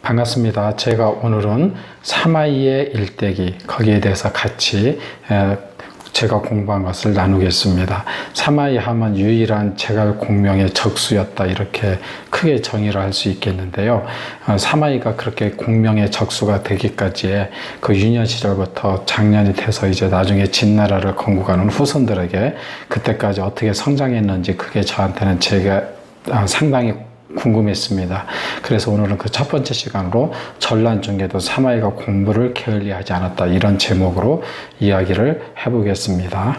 반갑습니다. 제가 오늘은 사마이의 일대기 거기에 대해서 같이 제가 공부한 것을 나누겠습니다. 사마이 하면 유일한 제갈 공명의 적수였다, 이렇게 크게 정의를 할 수 있겠는데요. 사마이가 그렇게 공명의 적수가 되기까지의 그 유년 시절부터 장년이 돼서 이제 나중에 진나라를 건국하는 후손들에게 그때까지 어떻게 성장했는지, 그게 저한테는 제가 상당히 궁금했습니다. 그래서 오늘은 그 첫 번째 시간으로 전란 중에도 사마이가 공부를 게을리하지 않았다, 이런 제목으로 이야기를 해보겠습니다.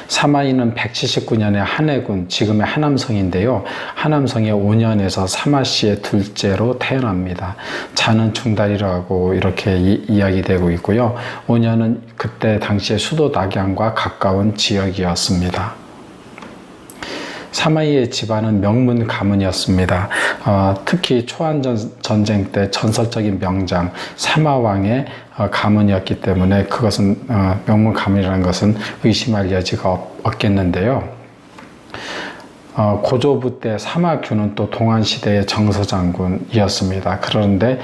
사마이는 179년에 한해군, 지금의 하남성인데요. 하남성의 5년에서 사마씨의 둘째로 태어납니다. 자는 중달이라고 이렇게 이야기되고 있고요. 5년은 그때 당시에 수도 낙양과 가까운 지역이었습니다. 사마이의 집안은 명문 가문이었습니다. 특히 초안전쟁 때 전설적인 명장 사마왕의 가문이었기 때문에 그것은 명문 가문이라는 것은 의심할 여지가 없겠는데요. 고조부 때 사마규는 또 동안시대의 정서장군이었습니다. 그런데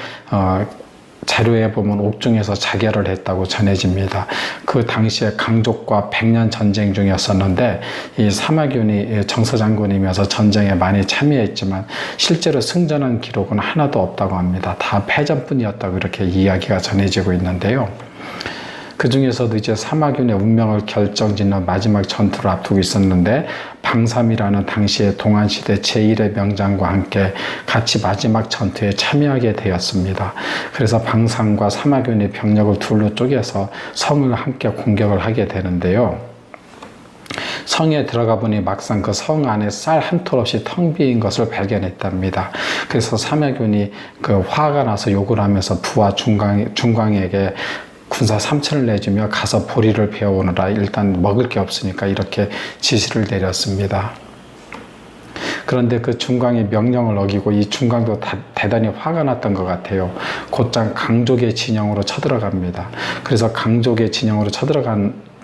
자료에 보면 옥중에서 자결을 했다고 전해집니다. 그 당시에 강족과 백년 전쟁 중이었었는데 이 사마균이 정서장군이면서 전쟁에 많이 참여했지만 실제로 승전한 기록은 하나도 없다고 합니다. 다 패전뿐이었다고 이렇게 이야기가 전해지고 있는데요. 그 중에서도 이제 사마균의 운명을 결정짓는 마지막 전투를 앞두고 있었는데 방삼이라는 당시의 동안시대 제1의 명장과 함께 같이 마지막 전투에 참여하게 되었습니다. 그래서 방삼과 사마균의 병력을 둘로 쪼개서 성을 함께 공격을 하게 되는데요. 성에 들어가 보니 막상 그 성 안에 쌀 한 톨 없이 텅 비인 것을 발견했답니다. 그래서 사마균이 그 화가 나서 욕을 하면서 부하 중광에게 군사 3천을 내주며 가서 보리를 베어오느라 일단 먹을 게 없으니까 이렇게 지시를 내렸습니다. 그런데 그 중광의 명령을 어기고 이 중광도 대단히 화가 났던 것 같아요. 곧장 강족의 진영으로 쳐들어갑니다. 그래서 강족의 진영으로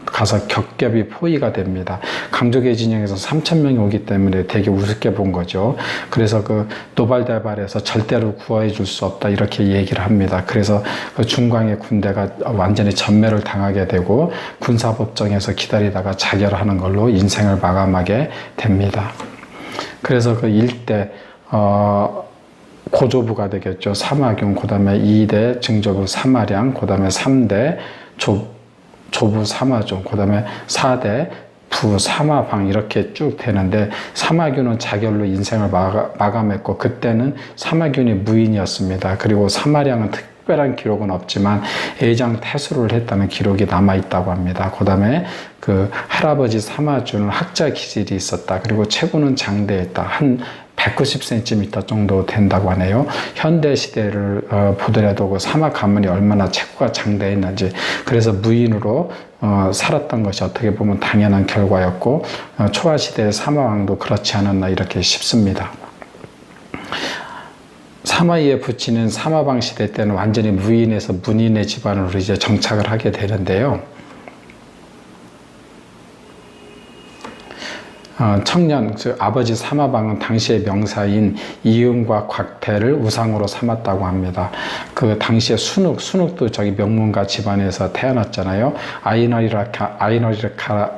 가서 겹겹이 포위가 됩니다. 강족의 진영에서 3,000명이 오기 때문에 되게 우습게 본 거죠. 그래서 그 노발대발에서 절대로 구원해 줄 수 없다, 이렇게 얘기를 합니다. 그래서 그 중광의 군대가 완전히 전멸을 당하게 되고 군사법정에서 기다리다가 자결하는 걸로 인생을 마감하게 됩니다. 그래서 그 일대 고조부가 되겠죠. 사마균, 그 다음에 2대 증조부 사마량, 그 다음에 3대 조부 사마종, 그 다음에 4대 부 사마방, 이렇게 쭉 되는데 사마균은 자결로 인생을 마감했고 그때는 사마균이 무인이었습니다. 그리고 사마량은 특별한 기록은 없지만 애장 태수를 했다는 기록이 남아있다고 합니다. 그 다음에 그 할아버지 사마준은 학자 기질이 있었다. 그리고 체구는 장대했다. 한 190cm 정도 된다고 하네요. 현대 시대를 보더라도 그 사마 가문이 얼마나 체구가 장대했는지, 그래서 무인으로 살았던 것이 어떻게 보면 당연한 결과였고 초아 시대의 사마왕도 그렇지 않았나, 이렇게 싶습니다. 사마이의 부친은 사마방 시대 때는 완전히 무인에서 문인의 집안으로 이제 정착을 하게 되는데요. 청년, 즉 아버지 사마방은 당시의 명사인 이응과 곽태를 우상으로 삼았다고 합니다. 그 당시에 순욱도 저기 명문가 집안에서 태어났잖아요. 아이너리카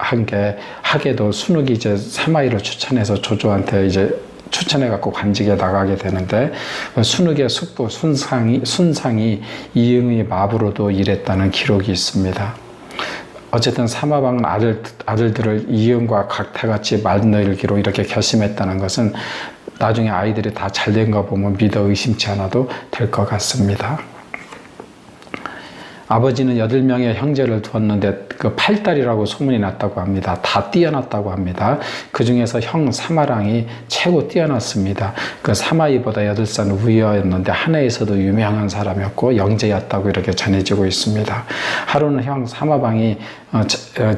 하게도 순욱이 이제 사마이를 추천해서 조조한테 이제 추천해갖고 관직에 나가게 되는데 순욱의 숙부 순상이 이응의 마부로도 일했다는 기록이 있습니다. 어쨌든 사마방은 아들들을 이응과 각태같이 맏늙기로 이렇게 결심했다는 것은 나중에 아이들이 다 잘된 거 보면 믿어 의심치 않아도 될 것 같습니다. 아버지는 8명의 형제를 두었는데 그 8딸이라고 소문이 났다고 합니다. 다 뛰어났다고 합니다. 그 중에서 형 사마랑이 최고 뛰어났습니다. 그 사마이보다 8살 위였는데 하나에서도 유명한 사람이었고 영재였다고 이렇게 전해지고 있습니다. 하루는 형 사마방이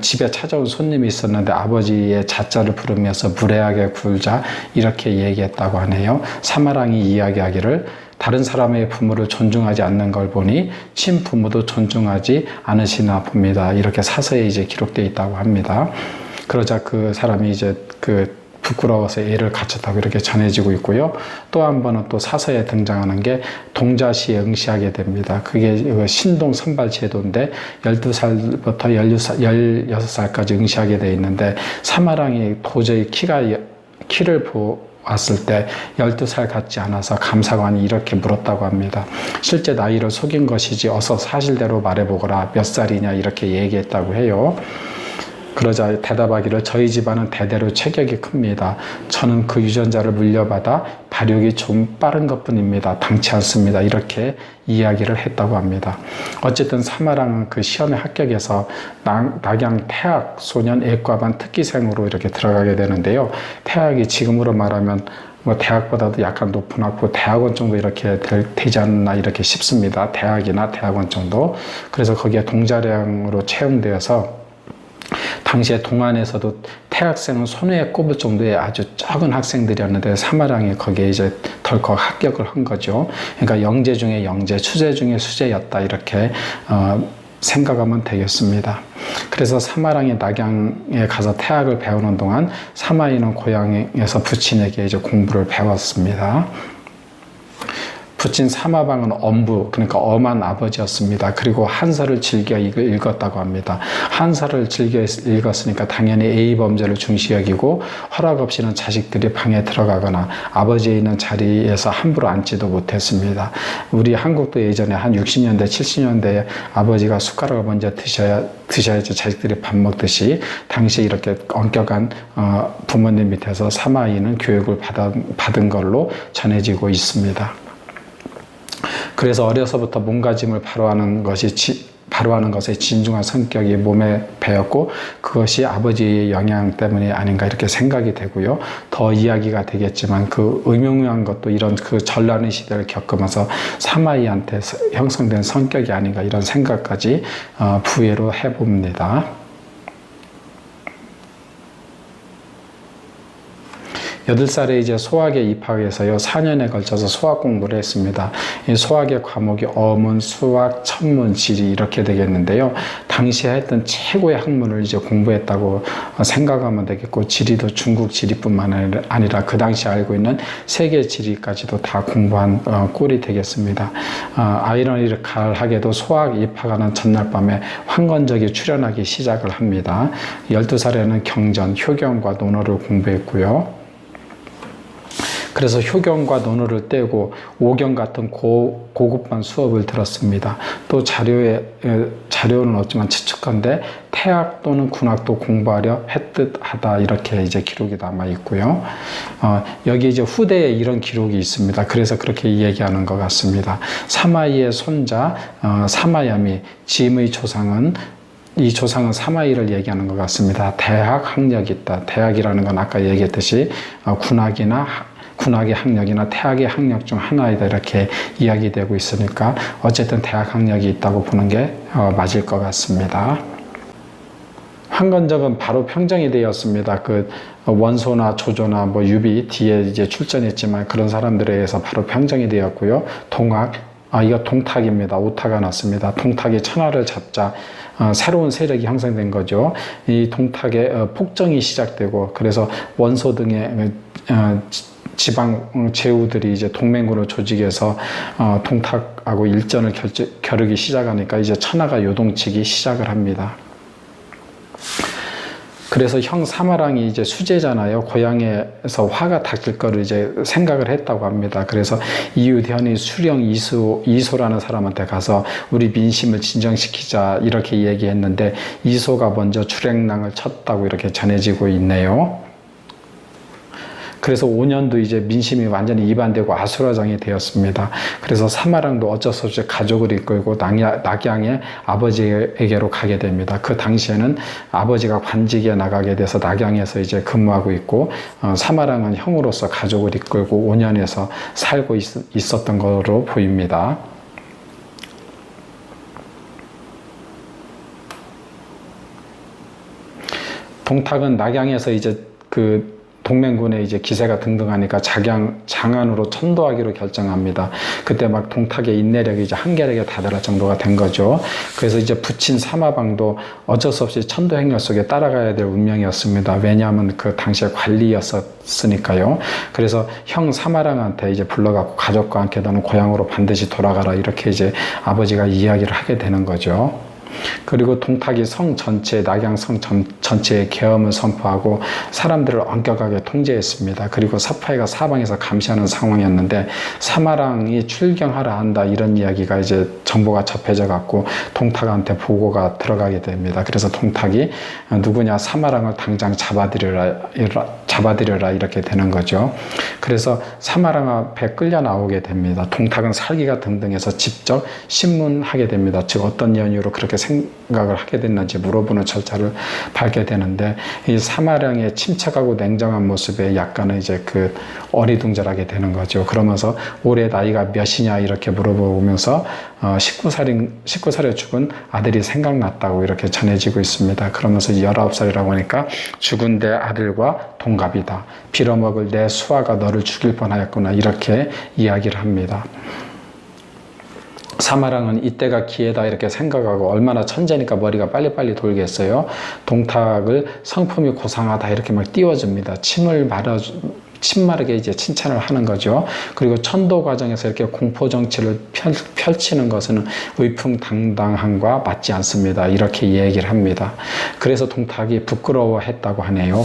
집에 찾아온 손님이 있었는데 아버지의 자자를 부르면서 무례하게 굴자, 이렇게 얘기했다고 하네요. 사마랑이 이야기하기를 다른 사람의 부모를 존중하지 않는 걸 보니 친부모도 존중하지 않으시나 봅니다. 이렇게 사서에 이제 기록되어 있다고 합니다. 그러자 그 사람이 이제 그 부끄러워서 애를 갖췄다고 이렇게 전해지고 있고요. 또 한 번은 또 사서에 등장하는 게 동자시에 응시하게 됩니다. 그게 신동 선발 제도인데 12살부터 16살까지 응시하게 돼 있는데 사마랑이 도저히 키를 보았을 때 12살 같지 않아서 감사관이 이렇게 물었다고 합니다. 실제 나이를 속인 것이지 어서 사실대로 말해보거라. 몇 살이냐 이렇게 얘기했다고 해요. 그러자 대답하기를 저희 집안은 대대로 체격이 큽니다. 저는 그 유전자를 물려받아 발육이 좀 빠른 것뿐입니다. 당치 않습니다. 이렇게 이야기를 했다고 합니다. 어쨌든 사마랑은 그 시험에 합격해서 낙양 태학 소년 애과반 특기생으로 이렇게 들어가게 되는데요. 태학이 지금으로 말하면 뭐 대학보다도 약간 높은 학부, 대학원 정도 이렇게 되지 않나 이렇게 싶습니다. 대학이나 대학원 정도. 그래서 거기에 동자령으로 채용되어서 당시에 동안에서도 태학생은 손에 꼽을 정도의 아주 적은 학생들이었는데 사마랑이 거기에 이제 덜컥 합격을 한 거죠. 그러니까 영재 중에 영재, 수재 중에 수재였다 이렇게 생각하면 되겠습니다. 그래서 사마랑이 낙양에 가서 태학을 배우는 동안 사마이는 고향에서 부친에게 이제 공부를 배웠습니다. 부친 사마방은 엄부, 그러니까 엄한 아버지였습니다. 그리고 한서를 즐겨 읽었다고 합니다. 한서를 즐겨 읽었으니까 당연히 A범죄를 중시 여기고 허락 없이는 자식들이 방에 들어가거나 아버지에 있는 자리에서 함부로 앉지도 못했습니다. 우리 한국도 예전에 한 60년대, 70년대에 아버지가 숟가락을 먼저 드셔야지 자식들이 밥 먹듯이 당시에 이렇게 엄격한 부모님 밑에서 사마이는 교육을 받은 걸로 전해지고 있습니다. 그래서 어려서부터 몸가짐을 바로하는 것에 진중한 성격이 몸에 배었고 그것이 아버지의 영향 때문이 아닌가 이렇게 생각이 되고요. 더 이야기가 되겠지만 그 의명한 것도 이런 그 전란의 시대를 겪으면서 사마이한테 형성된 성격이 아닌가 이런 생각까지 부여로 해봅니다. 8살에 이제 소학에 입학해서요, 4년에 걸쳐서 소학 공부를 했습니다. 이 소학의 과목이 어문, 수학, 천문, 지리 이렇게 되겠는데요. 당시에 했던 최고의 학문을 이제 공부했다고 생각하면 되겠고, 지리도 중국 지리뿐만 아니라 그 당시 알고 있는 세계 지리까지도 다 공부한 꼴이 되겠습니다. 아이러니컬하게도 소학 입학하는 전날 밤에 황건적이 출연하기 시작을 합니다. 12살에는 경전, 효경과 논어를 공부했고요. 그래서 효경과 논어를 떼고 오경 같은 고급반 수업을 들었습니다. 또 자료는 없지만 추측컨대 태학 또는 군학도 공부하려 했듯하다 이렇게 이제 기록이 남아 있고요. 여기 이제 후대에 이런 기록이 있습니다. 그래서 그렇게 얘기하는 것 같습니다. 사마이의 손자 사마야미 짐의 조상은 이 조상은 사마이를 얘기하는 것 같습니다. 대학 학력이 있다. 대학이라는 건 아까 얘기했듯이 군학의 학력이나 태학의 학력 중 하나이다 이렇게 이야기되고 있으니까 어쨌든 대학 학력이 있다고 보는 게 맞을 것 같습니다. 황건적은 바로 평정이 되었습니다. 그 원소나 조조나 뭐 유비 뒤에 이제 출전했지만 그런 사람들에 의해서 바로 평정이 되었고요. 동학, 이거 동탁입니다. 오타가 났습니다. 동탁이 천하를 잡자 새로운 세력이 형성된 거죠. 이 동탁의 폭정이 시작되고 그래서 원소 등의 지방 제후들이 이제 동맹군을 조직해서 동탁하고 일전을 겨루기 시작하니까 이제 천하가 요동치기 시작을 합니다. 그래서 형 사마랑이 이제 수재잖아요. 고향에서 화가 닦일 거를 이제 생각을 했다고 합니다. 그래서 이유대현이 수령 이소라는 사람한테 가서 우리 민심을 진정시키자 이렇게 얘기했는데 이소가 먼저 출행랑을 쳤다고 이렇게 전해지고 있네요. 그래서 5년도 이제 민심이 완전히 이반되고 아수라장이 되었습니다. 그래서 사마랑도 어쩔 수 없이 가족을 이끌고 낙양의 아버지에게로 가게 됩니다. 그 당시에는 아버지가 관직에 나가게 돼서 낙양에서 이제 근무하고 있고 사마랑은 형으로서 가족을 이끌고 5년에서 살고 있었던 것으로 보입니다. 동탁은 낙양에서 이제 동맹군의 이제 기세가 등등하니까 장안으로 천도하기로 결정합니다. 그때 막 동탁의 인내력이 이제 한계력에 다다를 정도가 된 거죠. 그래서 이제 붙인 사마방도 어쩔 수 없이 천도 행렬 속에 따라가야 될 운명이었습니다. 왜냐하면 그 당시에 관리였으니까요. 그래서 형 사마랑한테 이제 불러갖고 가족과 함께 너는 고향으로 반드시 돌아가라, 이렇게 이제 아버지가 이야기를 하게 되는 거죠. 그리고 동탁이 성 전체, 낙양성 전체에 계엄을 선포하고 사람들을 엄격하게 통제했습니다. 그리고 사파이가 사방에서 감시하는 상황이었는데 사마랑이 출경하라 한다, 이런 이야기가 이제 정보가 접해져 갖고 동탁한테 보고가 들어가게 됩니다. 그래서 동탁이 누구냐, 사마랑을 당장 잡아들여라 이렇게 되는 거죠. 그래서 사마랑 앞에 끌려 나오게 됩니다. 동탁은 살기가 등등해서 직접 신문하게 됩니다. 즉 어떤 연유로 그렇게 생각을 하게 됐는지 물어보는 절차를 밟게 되는데, 이 사마량의 침착하고 냉정한 모습에 약간은 이제 그 어리둥절하게 되는 거죠. 그러면서 올해 나이가 몇이냐 이렇게 물어보면서 19살에 죽은 아들이 생각났다고 이렇게 전해지고 있습니다. 그러면서 19살이라고 하니까 죽은 내 아들과 동갑이다. 빌어먹을 내 수아가 너를 죽일 뻔하였구나, 이렇게 이야기를 합니다. 사마랑은 이때가 기회다 이렇게 생각하고, 얼마나 천재니까 머리가 빨리빨리 돌겠어요. 동탁을 성품이 고상하다 이렇게 막 띄워줍니다. 침 마르게 이제 칭찬을 하는 거죠. 그리고 천도 과정에서 이렇게 공포 정치를 펼치는 것은 의풍당당함과 맞지 않습니다, 이렇게 얘기를 합니다. 그래서 동탁이 부끄러워했다고 하네요.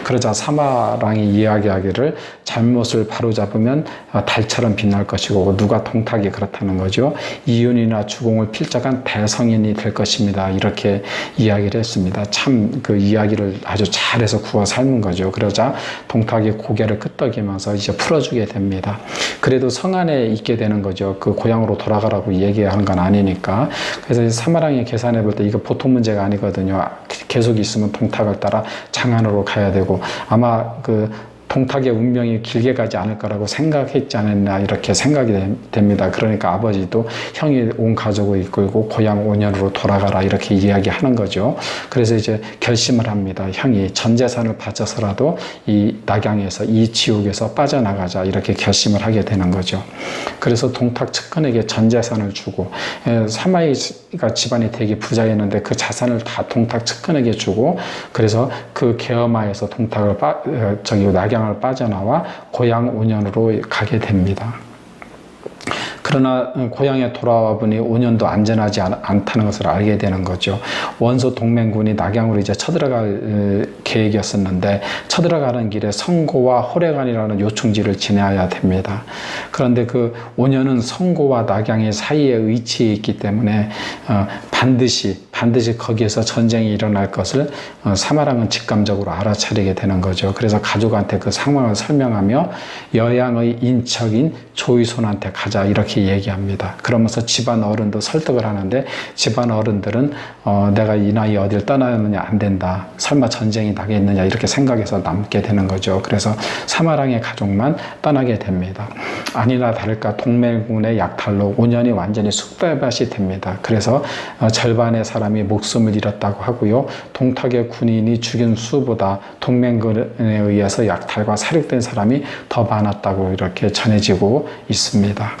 그러자 사마랑이 이야기하기를 잘못을 바로잡으면 달처럼 빛날 것이고, 누가 동탁이 그렇다는 거죠. 이윤이나 주공을 필적한 대성인이 될 것입니다, 이렇게 이야기를 했습니다. 참 그 이야기를 아주 잘해서 구워 삶은 거죠. 그러자 동탁이 고개를 끄덕이면서 이제 풀어주게 됩니다. 그래도 성 안에 있게 되는 거죠. 그 고향으로 돌아가라고 얘기하는 건 아니니까. 그래서 사마랑이 계산해 볼 때 이거 보통 문제가 아니거든요. 계속 있으면 동탁을 따라 장안으로 가야 되고, 아마 그 동탁의 운명이 길게 가지 않을 거라고 생각했지 않았나, 이렇게 생각이 됩니다. 그러니까 아버지도 형이 온 가족을 이끌고 고향 온현으로 돌아가라, 이렇게 이야기하는 거죠. 그래서 이제 결심을 합니다. 형이 전 재산을 바쳐서라도 이 낙양에서, 이 지옥에서 빠져나가자, 이렇게 결심을 하게 되는 거죠. 그래서 동탁 측근에게 전 재산을 주고, 사마이가 집안이 되게 부자였는데 그 자산을 다 동탁 측근에게 주고, 그래서 그 계엄하에서 동탁을 낙양을 빠져나와 고향 온현으로 가게 됩니다. 그러나 고향에 돌아와 보니 5년도 안전하지 않다는 것을 알게 되는 거죠. 원소 동맹군이 낙양으로 이제 쳐들어갈 계획이었었는데, 쳐들어가는 길에 성고와 호래관이라는 요충지를 지나야 됩니다. 그런데 그 5년은 성고와 낙양의 사이에 위치해 있기 때문에 반드시 거기에서 전쟁이 일어날 것을 사마랑은 직감적으로 알아차리게 되는 거죠. 그래서 가족한테 그 상황을 설명하며 여양의 인척인 조이손한테 가자, 이렇게 얘기합니다. 그러면서 집안 어른도 설득을 하는데, 집안 어른들은 내가 이 나이에 어딜 떠나느냐, 안 된다, 설마 전쟁이 나겠느냐, 이렇게 생각해서 남게 되는 거죠. 그래서 사마랑의 가족만 떠나게 됩니다. 아니나 다를까 동맹군의 약탈로 5년이 완전히 쑥대밭이 됩니다. 그래서 절반의 사람이 목숨을 잃었다고 하고요. 동탁의 군인이 죽인 수보다 동맹군에 의해서 약탈과 살육된 사람이 더 많았다고 이렇게 전해지고 있습니다.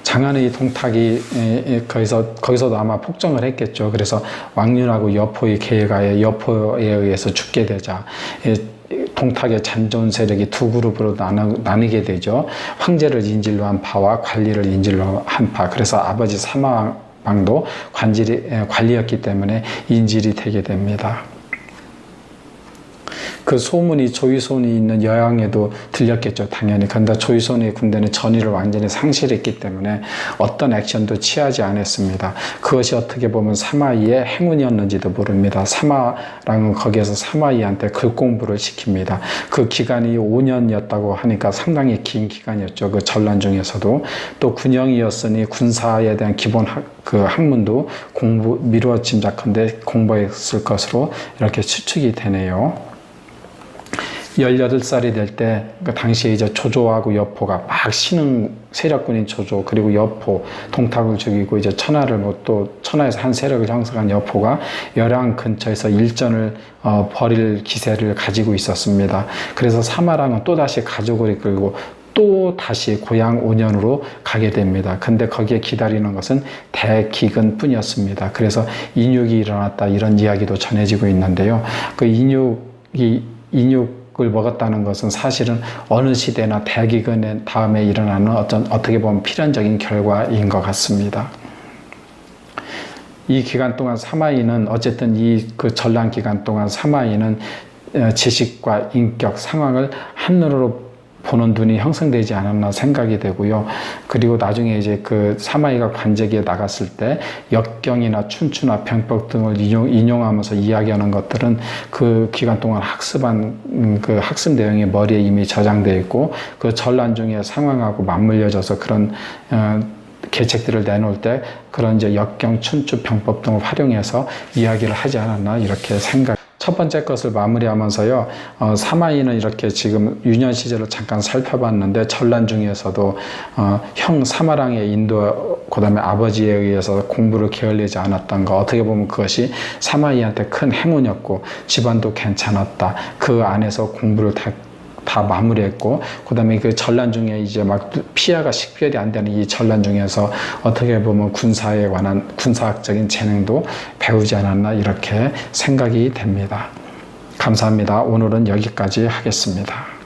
장안의 동탁이 거기서도 아마 폭정을 했겠죠. 그래서 왕륜하고 여포의 계획하에 여포에 의해서 죽게 되자 동탁의 잔존 세력이 두 그룹으로 나뉘게 되죠. 황제를 인질로 한 파와 관리를 인질로 한 파. 그래서 아버지 사마방도 관리였기 때문에 인질이 되게 됩니다. 그 소문이 조이손이 있는 여양에도 들렸겠죠, 당연히. 그런데 조이손의 군대는 전의를 완전히 상실했기 때문에 어떤 액션도 취하지 않았습니다. 그것이 어떻게 보면 사마이의 행운이었는지도 모릅니다. 사마랑은 거기에서 사마이한테 글 공부를 시킵니다. 그 기간이 5년이었다고 하니까 상당히 긴 기간이었죠. 그 전란 중에서도. 또 군영이었으니 군사에 대한 기본 학문도 미루어 짐작컨대 공부했을 것으로 이렇게 추측이 되네요. 18살이 될 때, 그 당시에 이제 조조하고 여포가 막 신흥 세력군인 조조, 그리고 여포, 동탁을 죽이고 이제 천하를 또 천하에서 한 세력을 형성한 여포가 열왕 근처에서 일전을 벌일 기세를 가지고 있었습니다. 그래서 사마랑은 또다시 가족을 이끌고 또 다시 고향 온현으로 가게 됩니다. 근데 거기에 기다리는 것은 대기근 뿐이었습니다. 그래서 인육이 일어났다 이런 이야기도 전해지고 있는데요. 그 인육을 먹었다는 것은 사실은 어느 시대나 대기근 다음에 일어나는 어떻게 보면 필연적인 결과인 것 같습니다. 이 기간 동안 사마이는 어쨌든 그 전란 기간 동안 사마이는 지식과 인격, 상황을 한눈으로 보는 눈이 형성되지 않았나 생각이 되고요. 그리고 나중에 이제 그 사마이가 관제기에 나갔을 때 역경이나 춘추나 병법 등을 인용하면서 이야기하는 것들은 그 기간 동안 학습한 그 학습 내용이 머리에 이미 저장되어 있고 그 전란 중에 상황하고 맞물려져서 그런 계책들을 내놓을 때 그런 이제 역경, 춘추, 병법 등을 활용해서 이야기를 하지 않았나 이렇게 첫 번째 것을 마무리하면서요, 사마이는 이렇게 지금 유년 시절을 잠깐 살펴봤는데 전란 중에서도 형 사마랑의 인도, 그 다음에 아버지에 의해서 공부를 게을리지 않았던 거, 어떻게 보면 그것이 사마이한테 큰 행운이었고 집안도 괜찮았다. 그 안에서 공부를 다 마무리했고, 그 다음에 그 전란 중에 이제 막 피해가 식별이 안 되는 이 전란 중에서 어떻게 보면 군사에 관한 군사학적인 재능도 배우지 않았나 이렇게 생각이 됩니다. 감사합니다. 오늘은 여기까지 하겠습니다.